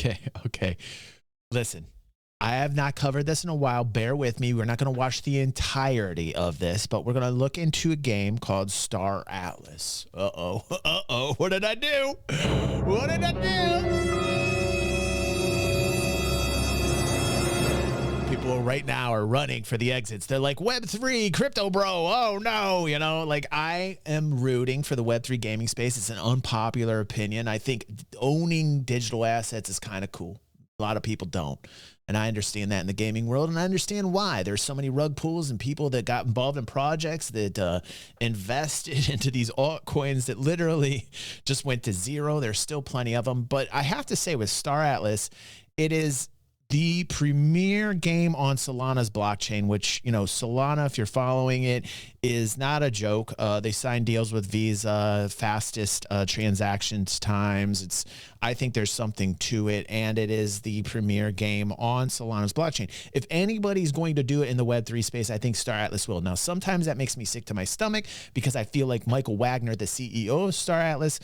Okay. Okay. Listen, I have not covered this in a while. Bear with me. We're not going to watch the entirety of this, but we're going to look into a game called Star Atlas. Uh-oh. Uh-oh. What did I do? What did I do? People right now are running for the exits. They're like, Web3, crypto bro. Oh, no. You know, like I am rooting for the Web3 gaming space. It's an unpopular opinion. I think owning digital assets is kind of cool. A lot of people don't. And I understand that in the gaming world, and I understand why. There's so many rug pulls and people that got involved in projects that invested into these altcoins that literally just went to zero. There's still plenty of them. But I have to say with Star Atlas, it is the premier game on Solana's blockchain, which, you know, Solana, if you're following it, is not a joke. They signed deals with Visa, fastest transactions times. I think there's something to it, and it is the premier game on Solana's blockchain. If anybody's going to do it in the Web3 space, I think Star Atlas will. Now, sometimes that makes me sick to my stomach because I feel like Michael Wagner, the CEO of Star Atlas,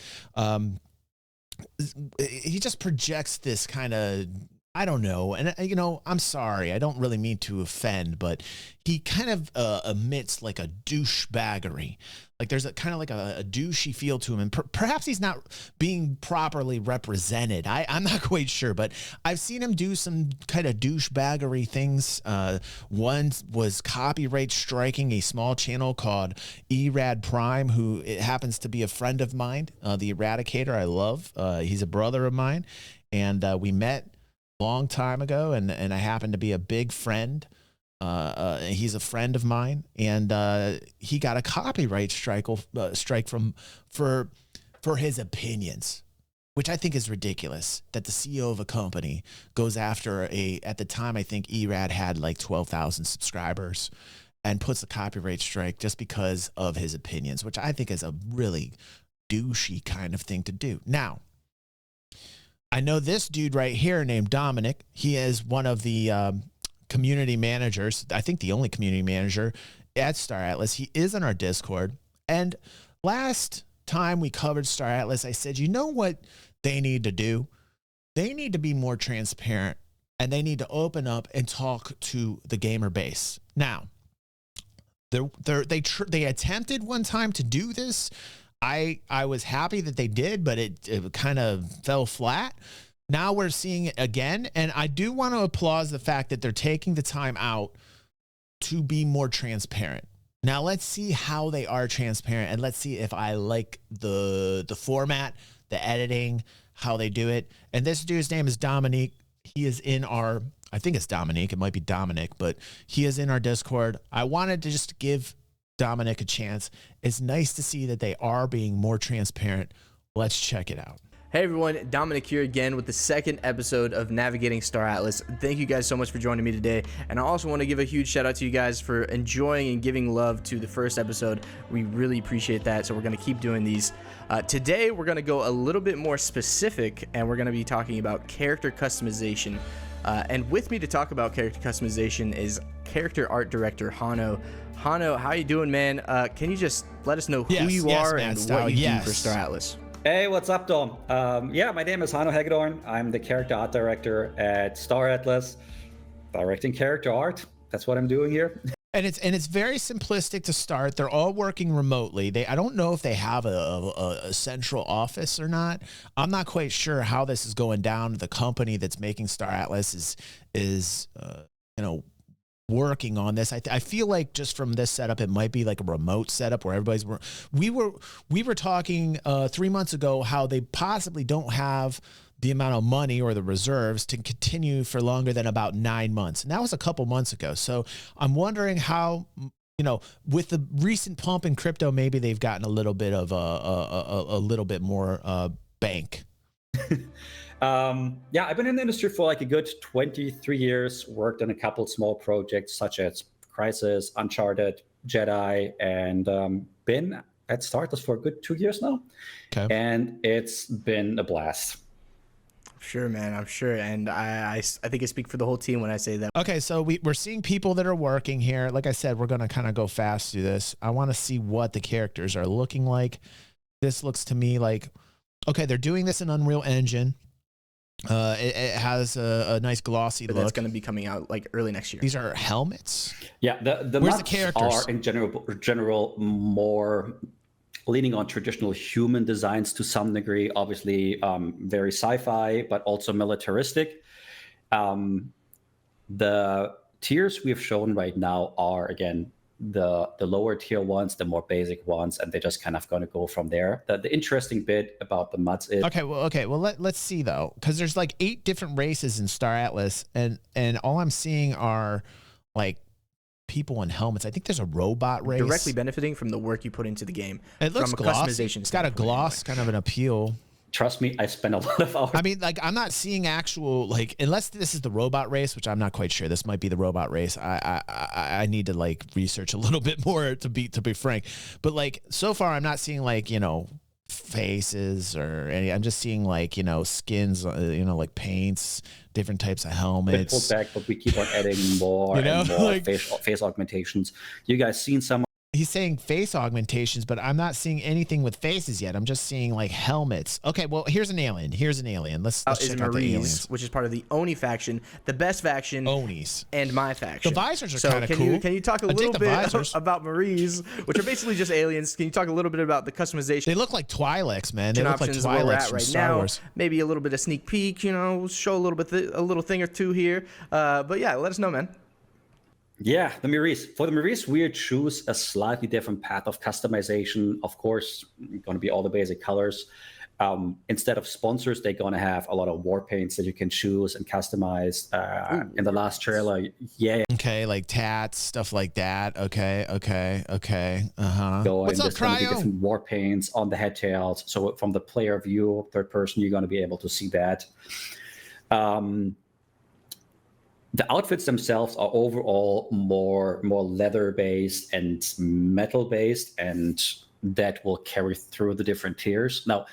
he just projects this kind of, I don't know. And, you know, I'm sorry. I don't really mean to offend, but he kind of emits like a douchebaggery. Like there's a kind of like a douchey feel to him. And perhaps he's not being properly represented. I'm not quite sure, but I've seen him do some kind of douchebaggery things. One was copyright striking a small channel called Erad Prime, who it happens to be a friend of mine, the Eradicator I love. He's a brother of mine. And we met long time ago, and I happen to be a big friend. He's a friend of mine, and he got a copyright strike for his opinions, which I think is ridiculous. That the CEO of a company goes after at the time I think Erad had like 12,000 subscribers, and puts a copyright strike just because of his opinions, which I think is a really douchey kind of thing to do. Now, I know this dude right here named Dominic. He is one of the community managers. I think the only community manager at Star Atlas. He is in our Discord. And last time we covered Star Atlas, I said, you know what they need to do? They need to be more transparent, and they need to open up and talk to the gamer base. Now, they attempted one time to do this. I was happy that they did, but it kind of fell flat. Now we're seeing it again, and I do want to applaud the fact that they're taking the time out to be more transparent. Now let's see how they are transparent, and let's see if I like the format, the editing, how they do it. And this dude's name is Dominic. He is in our, I think it's Dominic. It might be Dominic, but he is in our Discord. I wanted to just give Dominic a chance. It's nice to see that they are being more transparent. Let's check it out. Hey everyone, Dominic here again with the second episode of Navigating Star Atlas. Thank you guys so much for joining me today. And I also want to give a huge shout out to you guys for enjoying and giving love to the first episode. We really appreciate that. So we're going to keep doing these. Today, we're going to go a little bit more specific, and we're going to be talking about character customization. And with me to talk about character customization is character art director Hano. Hano, how you doing, man? Can you just let us know who you are and what you do for Star Atlas? Hey, what's up, Dom? Yeah, my name is Hano Hegedorn. I'm the character art director at Star Atlas, directing character art. That's what I'm doing here. And it's very simplistic to start. They're all working remotely. I don't know if they have a central office or not. I'm not quite sure how this is going down. The company that's making Star Atlas is working on this. I feel like just from this setup, it might be like a remote setup where everybody's. We were talking 3 months ago how they possibly don't have the amount of money or the reserves to continue for longer than about 9 months. And that was a couple months ago. So I'm wondering how, with the recent pump in crypto, maybe they've gotten a little bit of a little bit more bank. Yeah, I've been in the industry for like a good 23 years, worked on a couple small projects such as Crisis, Uncharted, Jedi, and been at Star Atlas for a good 2 years now. Okay. And it's been a blast. Sure, man, I'm sure. And I think I speak for the whole team when I say that. Okay, so we're seeing people that are working here. Like I said, we're going to kind of go fast through this. I want to see what the characters are looking like. This looks to me like, okay, they're doing this in Unreal Engine. It has a nice glossy But look. that's going to be coming out like early next year. These are helmets. Yeah, the Where's mods the characters? are in general more leaning on traditional human designs to some degree. Obviously, very sci-fi, but also militaristic. The tiers we've shown right now are, again, the lower tier ones, the more basic ones, and they're just kind of going to go from there. The interesting bit about the mods is Okay, well let's see though, because there's like 8 different races in Star Atlas, and all I'm seeing are like people in helmets. I think there's a robot race Directly benefiting from the work you put into the game. It looks from a glossy. customization It's got a gloss, kind of an appeal. trust me, I spent a lot of hours. I mean, like, I'm not seeing actual, like, unless this is the robot race, which I'm not quite sure. This might be the robot race. I need to like research a little bit more to be frank. But like, so far, I'm not seeing like, you know, faces or any. I'm just seeing like, you know, skins, you know, like paints, different types of helmets. Pulled back, but we keep on adding more You know, and more like, face augmentations. You guys seen some? He's saying face augmentations, but I'm not seeing anything with faces yet. I'm just seeing like helmets. Okay, well, here's an alien. Let's check out the aliens. Which is part of the Oni faction, the best faction. Onis. And my faction. The visors are kind of can cool. Can you talk a little bit about Maries, which are basically just aliens? Can you talk a little bit about the customization? They look like Twi'leks, man. They look like Options where we're Twi'leks at from right Star now. Wars. Maybe a little bit of sneak peek, you know, show a little bit, a little thing or two here. But yeah, let us know, man. Yeah, the Maries. For the Maries, we choose a slightly different path of customization. Of course, going to be all the basic colors. Instead of sponsors, they're going to have a lot of war paints that you can choose and customize. In the last trailer, yeah. Okay, like tats, stuff like that. Okay. What's up, Cryo? Going to be different war paints on the head tails. So from the player view, third person, you're going to be able to see that. The outfits themselves are overall more leather based and metal based, and that will carry through the different tiers. Now,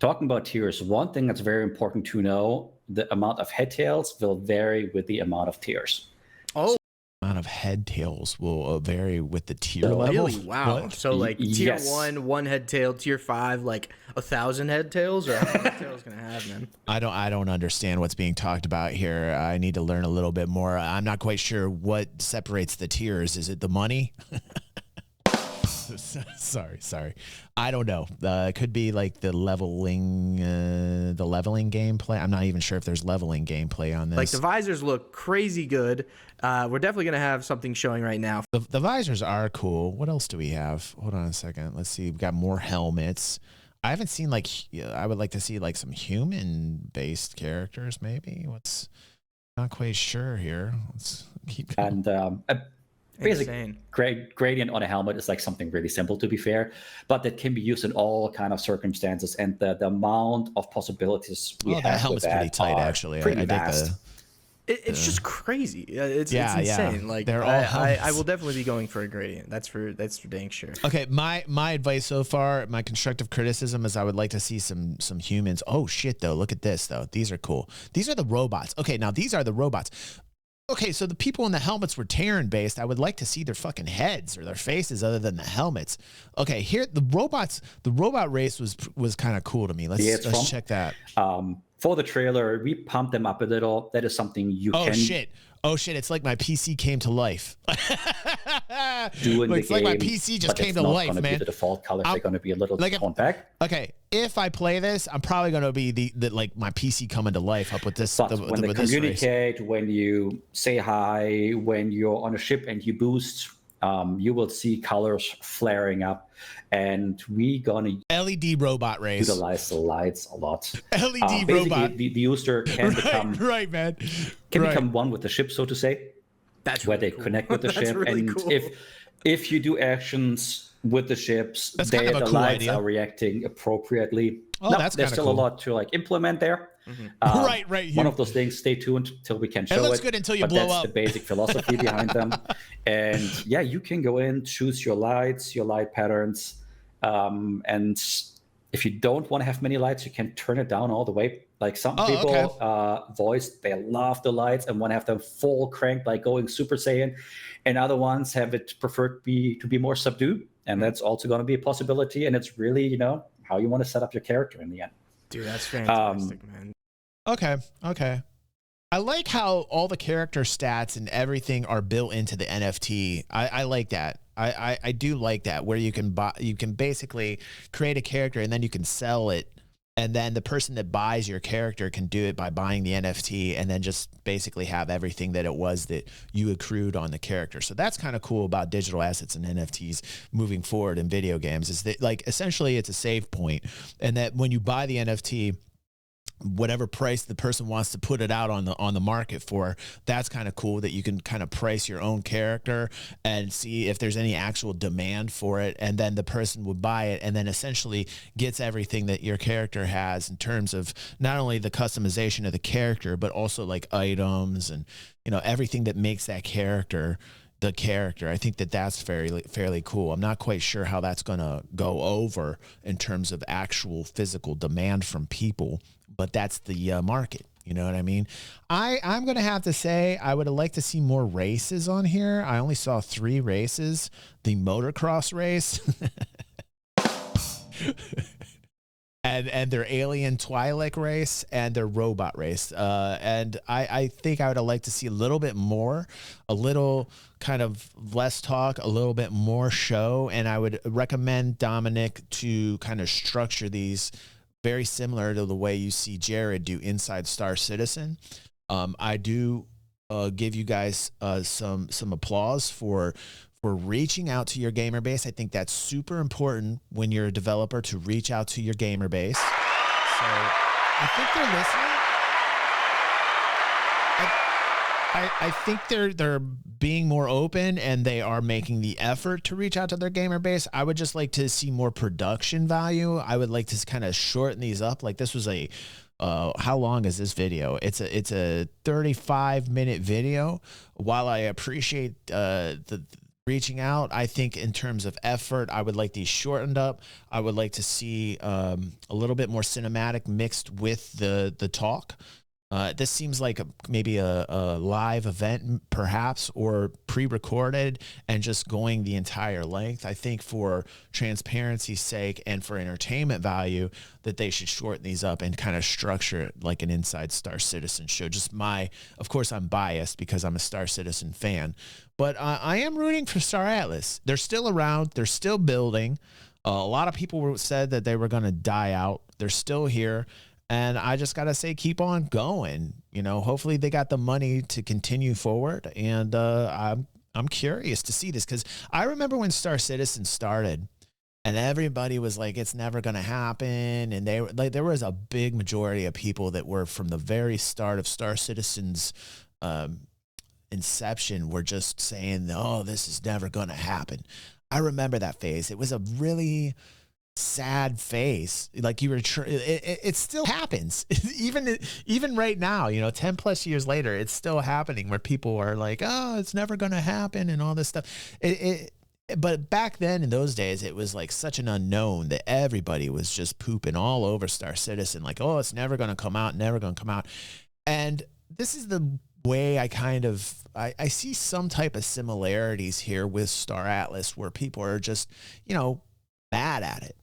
talking about tiers, one thing that's very important to know: the amount of head tails will vary with the amount of tiers. Oh, amount of head tails will vary with the tier So, level. really? Wow. What? So like tier Yes. 1 head tail, tier 5, like 1,000 head tails, or how many head tails gonna have, man? I don't understand what's being talked about here. I need to learn a little bit more. I'm not quite sure what separates the tiers. Is it the money? Sorry. I don't know. It could be like the leveling gameplay. I'm not even sure if there's leveling gameplay on this. Like the visors look crazy good. We're definitely gonna have something showing right now. The visors are cool. What else do we have? Hold on a second. Let's see. We've got more helmets. I haven't seen like, I would like to see like some human based characters maybe. Not quite sure here. Let's keep going. And basic Insane. gradient on a helmet is like something really simple, to be fair, but that can be used in all kind of circumstances. And the amount of possibilities we have that helmet's with that pretty tight, are actually. pretty I dig vast. It's just crazy. It's Yeah. insane. Like They're all I helmets. will definitely be going for a gradient. That's for dang sure. Okay, my advice so far, my constructive criticism is I would like to see some humans. Oh shit though, look at this though. These are cool. These are the robots. Okay, now these are the robots. Okay, so the people in the helmets were Terran based. I would like to see their fucking heads or their faces other than the helmets. Okay, here the robot race was kind of cool to me. Let's check that. For the trailer, we pumped them up a little. That is something you can Oh shit, it's like my PC came to life. do in the It's game. like my PC just came to not life, gonna man. Be the default colors. They're going to be a little toned back. Okay, if I play this, I'm probably going to be the like my PC coming to life up with this. But when they communicate, when you say hi, when you're on a ship and you boost, you will see colors flaring up. And we gonna LED robot race. utilize the lights a lot. LED robot. The user can become man. become one with the ship, so to say. That's where really they cool. connect with the That's ship. really And cool. if you do actions with the ships, That's kind of a the cool lights idea. are reacting appropriately. Oh, Now, that's there's kinda still cool. a lot to like implement there. Right. One of those things. Stay tuned till we can show it. looks good until you but blow that's up. the basic philosophy behind them. And yeah, you can go in, choose your lights, your light patterns, and if you don't want to have many lights, you can turn it down all the way. Like some people voiced they love the lights and want to have them full cranked, like going Super Saiyan, and other ones have it preferred to be more subdued, and that's also going to be a possibility. And it's really how you want to set up your character in the end. Dude, that's fantastic, man. Okay. Okay. I like how all the character stats and everything are built into the NFT. I like that. I do like that, where you can buy, you can basically create a character and then you can sell it. And then the person that buys your character can do it by buying the NFT and then just basically have everything that it was that you accrued on the character. So that's kind of cool about digital assets and NFTs moving forward in video games, is that like essentially it's a save point, and that when you buy the NFT, whatever price the person wants to put it out on the market for, that's kind of cool, that you can kind of price your own character and see if there's any actual demand for it, and then the person would buy it and then essentially gets everything that your character has in terms of not only the customization of the character but also like items and, you know, everything that makes that character the character. I think that that's fairly cool. I'm not quite sure how that's going to go over in terms of actual physical demand from people, but that's the market. You know what I mean? I'm going to have to say I would have liked to see more races on here. I only saw 3 races. The motocross race and their alien Twi'lek race and their robot race. And I think I would have liked to see a little bit more, a little kind of less talk, a little bit more show. And I would recommend Dominic to kind of structure these very similar to the way you see Jared do inside Star Citizen. I do give you guys some applause for reaching out to your gamer base. I think that's super important when you're a developer, to reach out to your gamer base. So I think they're listening. I think they're being more open, and they are making the effort to reach out to their gamer base. I would just like to see more production value. I would like to kind of shorten these up. Like this was a how long is this video? It's a 35-minute video. While I appreciate the reaching out, I think in terms of effort, I would like these shortened up. I would like to see a little bit more cinematic mixed with the talk. This seems like maybe a live event, perhaps, or pre-recorded and just going the entire length. I think for transparency's sake and for entertainment value, that they should shorten these up and kind of structure it like an Inside Star Citizen show. Just of course, I'm biased because I'm a Star Citizen fan, but I am rooting for Star Atlas. They're still around. They're still building. A lot of people said that they were going to die out. They're still here. And I just got to say, keep on going. You know, hopefully they got the money to continue forward. And I'm curious to see this, because I remember when Star Citizen started and everybody was like, it's never going to happen. And they like, there was a big majority of people that were from the very start of Star Citizen's inception were just saying, oh, this is never going to happen. I remember that phase. It was a really sad face. Like you were it still happens even right now, you know, 10 plus years later, it's still happening, where people are like, oh, it's never going to happen and all this stuff. But back then, in those days, it was like such an unknown that everybody was just pooping all over Star Citizen, like, oh, it's never going to come out, never going to come out. And this is the way I see some type of similarities here with Star Atlas, where people are just, you know, mad at it.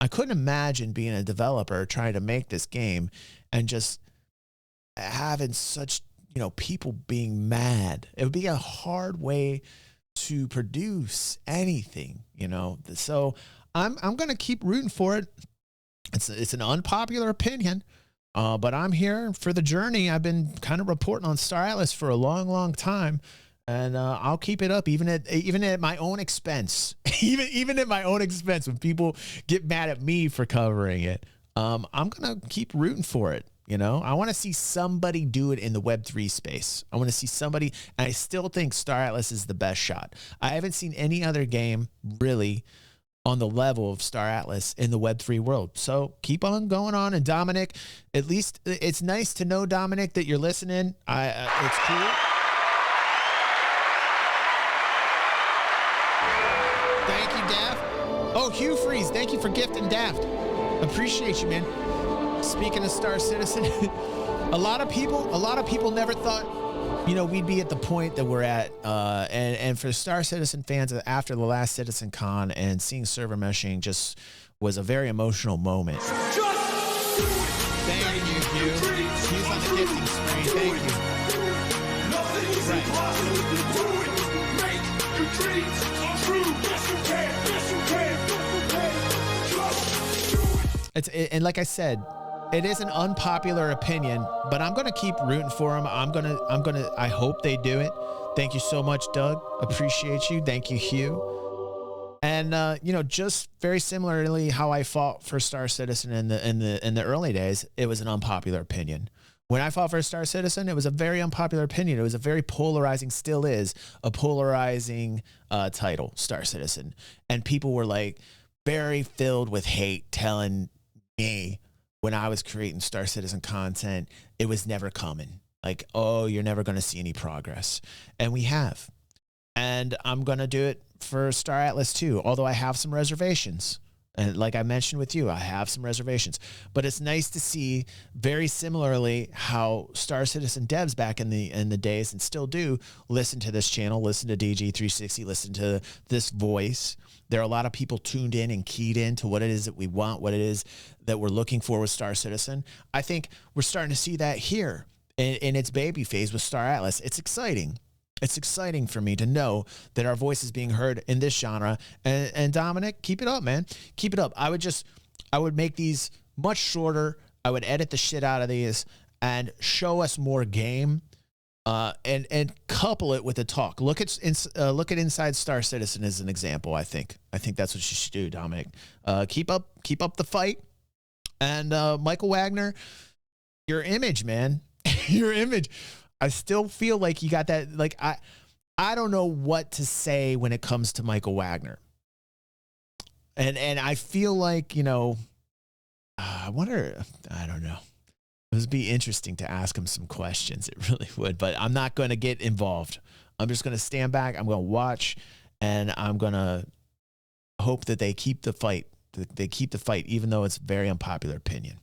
I couldn't imagine being a developer trying to make this game and just having such, you know, people being mad. It would be a hard way to produce anything, you know. So I'm going to keep rooting for it. It's an unpopular opinion, but I'm here for the journey. I've been kind of reporting on Star Atlas for a long time. And I'll keep it up even at my own expense, even at my own expense. When people get mad at me for covering it, I'm gonna keep rooting for it. You know, I want to see somebody do it in the Web3 space. I want to see somebody, and I still think Star Atlas is the best shot. I haven't seen any other game really on the level of Star Atlas in the Web3 world. So keep on going on. And Dominic, at least it's nice to know, Dominic, that you're listening. It's cool. Thank you, Daft. Oh, Hugh Freeze, thank you for gifting Daft. Appreciate you, man. Speaking of Star Citizen, a lot of people never thought, you know, we'd be at the point that we're at. And for Star Citizen fans, after the last Citizen Con and seeing server meshing just was a very emotional moment. Just Thank you, Hugh. Hugh's on the gifting screen. Thank you. Nothing is impossible. Do it. Make your dreams come true. Yes, you can. Yes, you can. Just do it. And like I said, it is an unpopular opinion, but I'm gonna keep rooting for them. I hope they do it. Thank you so much, Doug. Appreciate you. Thank you, Hugh. And just very similarly, how I fought for Star Citizen in the early days, it was an unpopular opinion. When I fought for Star Citizen, it was a very unpopular opinion. It was a very polarizing, still is a polarizing title, Star Citizen, and people were like very filled with hate, telling me when I was creating Star Citizen content, it was never coming. Like, oh, you're never going to see any progress. And we have. And I'm going to do it for Star Atlas too, although I have some reservations. And like I mentioned with you, I have some reservations. But it's nice to see very similarly how Star Citizen devs back in the days, and still do, listen to this channel, listen to DG360, listen to this voice. There are a lot of people tuned in and keyed in to what it is that we want, what it is that we're looking for with Star Citizen. I think we're starting to see that here in its baby phase with Star Atlas. It's exciting. It's exciting for me to know that our voice is being heard in this genre. And Dominic, keep it up, man. Keep it up. I would make these much shorter. I would edit the shit out of these and show us more game. And couple it with a talk. Look at Inside Star Citizen as an example. I think that's what you should do, Dominic. Keep up the fight. And Michael Wagner, your image, man, your image. I still feel like you got that. Like I don't know what to say when it comes to Michael Wagner. And I feel like I wonder. I don't know. It would be interesting to ask him some questions. It really would, but I'm not going to get involved. I'm just going to stand back. I'm going to watch, and I'm going to hope that they keep the fight. They keep the fight, even though it's a very unpopular opinion.